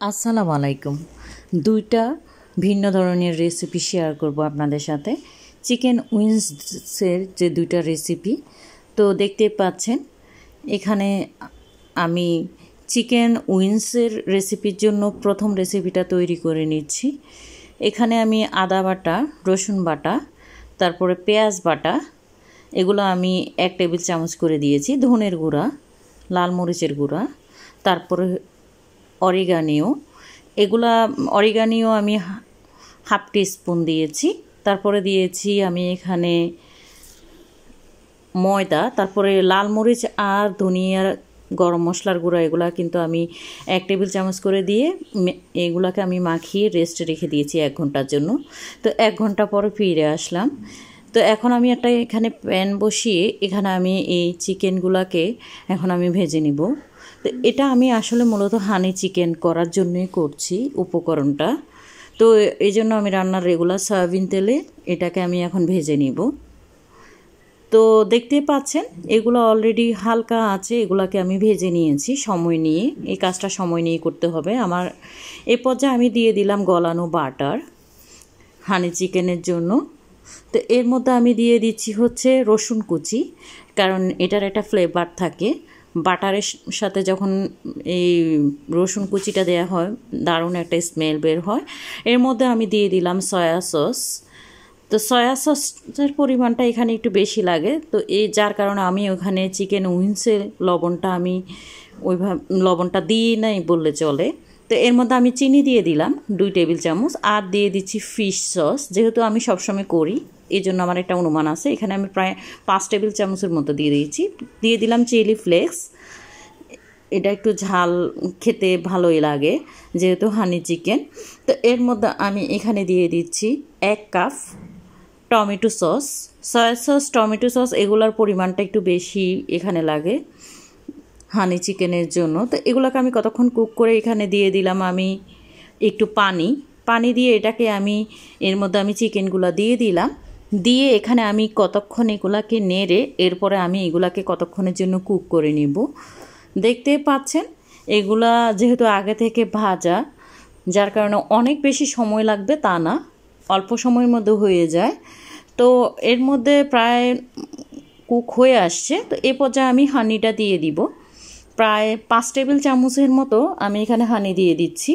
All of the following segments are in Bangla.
আসসালামু আলাইকুম। দুইটা ভিন্ন ধরনের রেসিপি শেয়ার করব আপনাদের সাথে। চিকেন উইংসের যে দুইটা রেসিপি, তো দেখতে পাচ্ছেন এখানে আমি চিকেন উইংসের রেসিপির জন্য প্রথম রেসিপিটা তৈরি করে নিচ্ছি। এখানে আমি আদা বাটা, রসুন বাটা, তারপরে পেঁয়াজ বাটা, এগুলো আমি 1 টেবিল চামচ করে দিয়েছি। ধনের গুঁড়া, লাল মরিচের গুঁড়া, তারপরে অরিগানিও আমি হাফ টিস্পুন দিয়েছি। তারপরে দিয়েছি আমি এখানে ময়দা, তারপরে লাল মরিচ আর ধনিয়ার গরম মশলার গুঁড়া, এগুলা কিন্তু আমি 1 টেবিল চামচ করে দিয়ে এগুলাকে আমি মাখিয়ে রেস্টে রেখে দিয়েছি 1 ঘন্টার জন্য। তো 1 ঘন্টা পরে ফিরে আসলাম। তো এখন আমি একটা এখানে প্যান বসিয়ে এখানে আমি এই চিকেনগুলাকে এখন আমি ভেজে নিব। তো এটা আমি আসলে মূলত হানি চিকেন করার জন্যই করছি উপকরণটা। তো এই জন্য আমি রান্নার রেগুলার সয়াবিন তেলে এটাকে আমি এখন ভেজে নিব। তো দেখতেই পাচ্ছেন এগুলো অলরেডি হালকা আছে, এগুলাকে আমি ভেজে নিয়েছি সময় নিয়ে। এই কাজটা সময় নিয়ে করতে হবে আমার। এই পর্যায়ে আমি দিয়ে দিলাম গলানো বাটার হানি চিকেনের জন্য। তো এর মধ্যে আমি দিয়ে দিচ্ছি হচ্ছে রসুন কুচি, কারণ এটার একটা ফ্লেভার থাকে। বাটারের সাথে যখন এই রসুন কুচিটা দেওয়া হয় দারুণ একটা স্মেল বের হয়। এর মধ্যে আমি দিয়ে দিলাম সয়া সস। তো সয়া সসের পরিমাণটা এখানে একটু বেশি লাগে, তো যার কারণে আমি ওখানে চিকেন উইংসের লবণটা দিই নাই বললে চলে। তো এর মধ্যে আমি চিনি দিয়ে দিলাম 2 টেবিল চামচ, আর দিয়ে দিচ্ছি ফিশ সস। যেহেতু আমি সবসময় করি এই জন্য আমার একটা অনুমান আছে, এখানে আমি প্রায় 5 টেবিল চামচের মতো দিয়ে দিয়েছি। দিয়ে দিলাম চিলি ফ্লেক্স, এটা একটু ঝাল খেতে ভালোই লাগে যেহেতু হানি চিকেন। তো এর মধ্যে আমি এখানে দিয়ে দিচ্ছি 1 cup tomato sauce, soya sauce, tomato sauce, এগুলোর পরিমাণটা একটু বেশি এখানে লাগে হানি চিকেনের জন্য। তো এগুলোকে আমি কতক্ষণ কুক করে এখানে দিয়ে দিলাম আমি একটু পানি দিয়ে এটাকে আমি এর মধ্যে আমি চিকেনগুলো দিয়ে দিলাম। দিয়ে এখানে আমি কতক্ষণ এগুলাকে নেড়ে এরপরে আমি এগুলাকে কতক্ষণের জন্য কুক করে নিব। দেখতে পাচ্ছেন এগুলা যেহেতু আগে থেকে ভাজা, যার কারণে অনেক বেশি সময় লাগবে তা না, অল্প সময়ের মধ্যে হয়ে যায়। তো এর মধ্যে প্রায় কুক হয়ে আসছে। তো এ পর্যায়ে আমি হানিটা দিয়ে দিব, প্রায় 5 টেবিল চামচের মতো আমি এখানে হানি দিয়ে দিচ্ছি।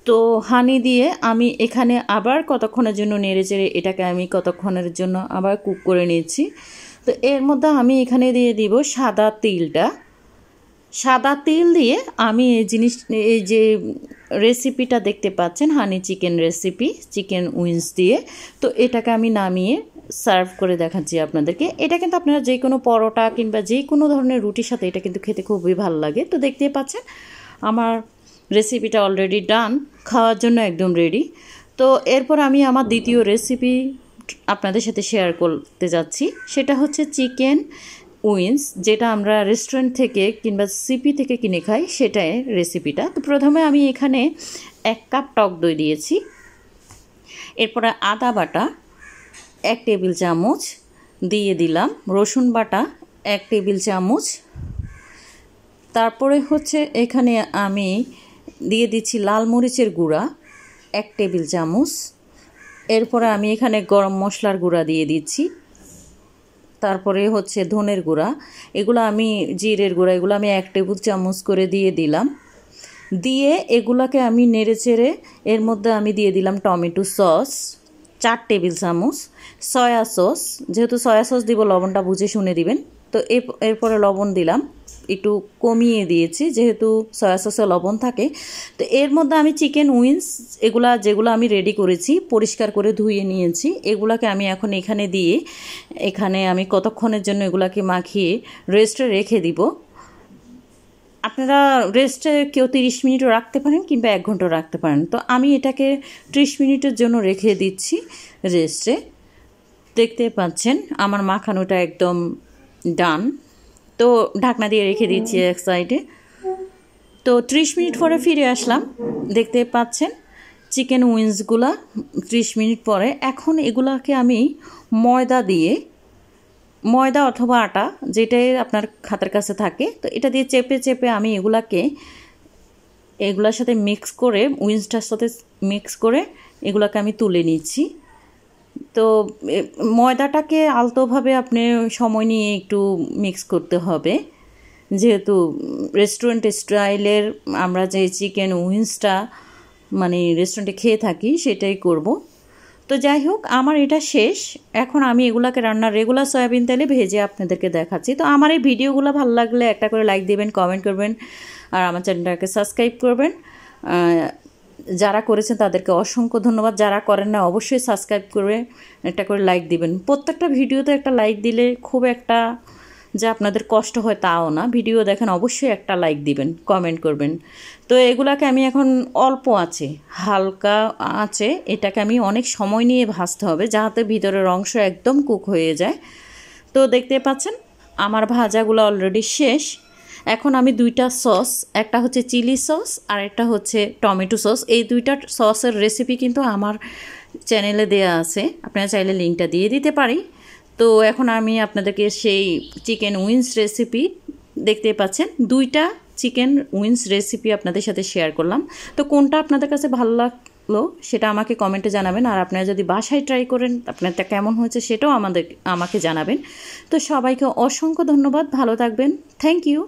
তো হানি দিয়ে আমি এখানে আবার কতক্ষণের জন্য নেড়ে চেড়ে এটাকে আমি কতক্ষণের জন্য আবার কুক করে নিয়েছি। তো এর মধ্যে আমি এখানে দিয়ে দিব সাদা তিল দিয়ে আমি এই যে রেসিপিটা দেখতে পাচ্ছেন হানি চিকেন রেসিপি, চিকেন উইংস দিয়ে, তো এটাকে আমি নামিয়ে সার্ভ করে দেখাচ্ছি আপনাদেরকে। এটা কিন্তু আপনারা যে কোনো পরোটা কিংবা যে কোনো ধরনের রুটির সাথে এটা কিন্তু খেতে খুবই ভালো লাগে। তো দেখতেই পাচ্ছেন আমার রেসিপিটা অলরেডি ডান, খাওয়ার জন্য একদম রেডি। তো এরপর আমি আমার দ্বিতীয় রেসিপি আপনাদের সাথে শেয়ার করতে যাচ্ছি, সেটা হচ্ছে চিকেন উইংস, যেটা আমরা রেস্টুরেন্ট থেকে কিংবা সিপি থেকে কিনে খাই সেটাই রেসিপিটা। তো প্রথমে আমি এখানে 1 কাপ টক দই দিয়েছি। এরপরে আদা বাটা 1 টেবিল চামচ দিয়ে দিলাম, রসুন বাটা 1 টেবিল চামচ, তারপরে হচ্ছে এখানে আমি দিয়ে দিচ্ছি লাল মরিচের গুঁড়া 1 টেবিল চামচ। এরপরে আমি এখানে গরম মশলার গুঁড়া দিয়ে দিচ্ছি, তারপরে হচ্ছে ধনের গুঁড়া, এগুলো আমি জিরের গুঁড়া, এগুলো আমি 1 টেবিল চামচ করে দিয়ে দিলাম। দিয়ে এগুলাকে আমি নেড়ে চেড়ে এর মধ্যে আমি দিয়ে দিলাম টমেটো সস 4 টেবিল চামচ, সয়া সস, যেহেতু সয়া সস দিব লবণটা বুঝে শুনে দিবেন। তো এরপরে লবণ দিলাম, একটু কমিয়ে দিয়েছি যেহেতু সয়া সসে লবণ থাকে। তো এর মধ্যে আমি চিকেন উইংস যেগুলো আমি রেডি করেছি পরিষ্কার করে ধুয়ে নিয়েছি, এগুলাকে আমি এখন এখানে দিয়ে এখানে আমি কতক্ষণের জন্য এগুলাকে মাখিয়ে রেস্টে রেখে দিব। আপনারা রেস্টে কেউ 30 মিনিটও রাখতে পারেন কিংবা 1 ঘন্টাও রাখতে পারেন। তো আমি এটাকে 30 মিনিটের জন্য রেখে দিচ্ছি রেস্টে। দেখতে পাচ্ছেন আমার মাখানোটা একদম ডান। তো ঢাকনা দিয়ে রেখে দিচ্ছি এক সাইডে। তো 30 মিনিট পরে ফিরে আসলাম, দেখতে পাচ্ছেন চিকেন উইংসগুলা 30 মিনিট পরে। এখন এগুলাকে আমি ময়দা অথবা আটা, যেটাই আপনার হাতের কাছে থাকে, তো এটা দিয়ে চেপে চেপে আমি এগুলাকে এগুলোর সাথে মিক্স করে, উইংসটার সাথে মিক্স করে এগুলোকে আমি তুলে নিচ্ছি। তো ময়দাটাকে আলতোভাবে আপনি সময় নিয়ে একটু মিক্স করতে হবে, যেহেতু রেস্টুরেন্ট স্টাইলের আমরা যে চিকেন উইংসটা মানে রেস্টুরেন্টে খেয়ে থাকি সেটাই করব। তো যাই হোক, আমার এটা শেষ। এখন আমি এগুলাকে রান্নার রেগুলার সয়াবিন তেলে ভেজে আপনাদেরকে দেখাচ্ছি। তো আমার এই ভিডিওগুলো ভালো লাগলে একটা করে লাইক দিবেন, কমেন্ট করবেন, আর আমার চ্যানেলটাকে সাবস্ক্রাইব করবেন। যারা করেছেন তাদেরকে অসংখ্য ধন্যবাদ, যারা করেন না অবশ্যই সাবস্ক্রাইব করে একটা করে লাইক দিবেন। প্রত্যেকটা ভিডিওতে একটা লাইক দিলে খুব একটা যে আপনাদের কষ্ট হয় তাও না, ভিডিও দেখেন অবশ্যই একটা লাইক দিবেন, কমেন্ট করবেন। তো এগুলাকে আমি এখন অল্প আছে, হালকা আছে, এটাকে আমি অনেক সময় নিয়ে ভাজতে হবে যাতে ভিতরের অংশ একদম কুক হয়ে যায়। তো দেখতে পাচ্ছেন আমার ভাজাগুলো অলরেডি শেষ। এখন আমি দুইটা সস, একটা হচ্ছে চিলি সস আর একটা হচ্ছে টমেটো সস, এই দুইটা সসের রেসিপি কিন্তু আমার চ্যানেলে দেয়া আছে, আপনারা চাইলে লিঙ্কটা দিয়ে দিতে পারি। তো এখন আমি আপনাদেরকে সেই চিকেন উইংস রেসিপি, দেখতে পাচ্ছেন দুইটা চিকেন উইংস রেসিপি আপনাদের সাথে শেয়ার করলাম। তো কোনটা আপনাদের কাছে ভালো লাগলো সেটা আমাকে কমেন্টে জানাবেন, আর আপনারা যদি বাসায় ট্রাই করেন আপনারটা কেমন হয়েছে সেটাও আমাকে জানাবেন। তো সবাইকে অসংখ্য ধন্যবাদ, ভালো থাকবেন, থ্যাংক ইউ।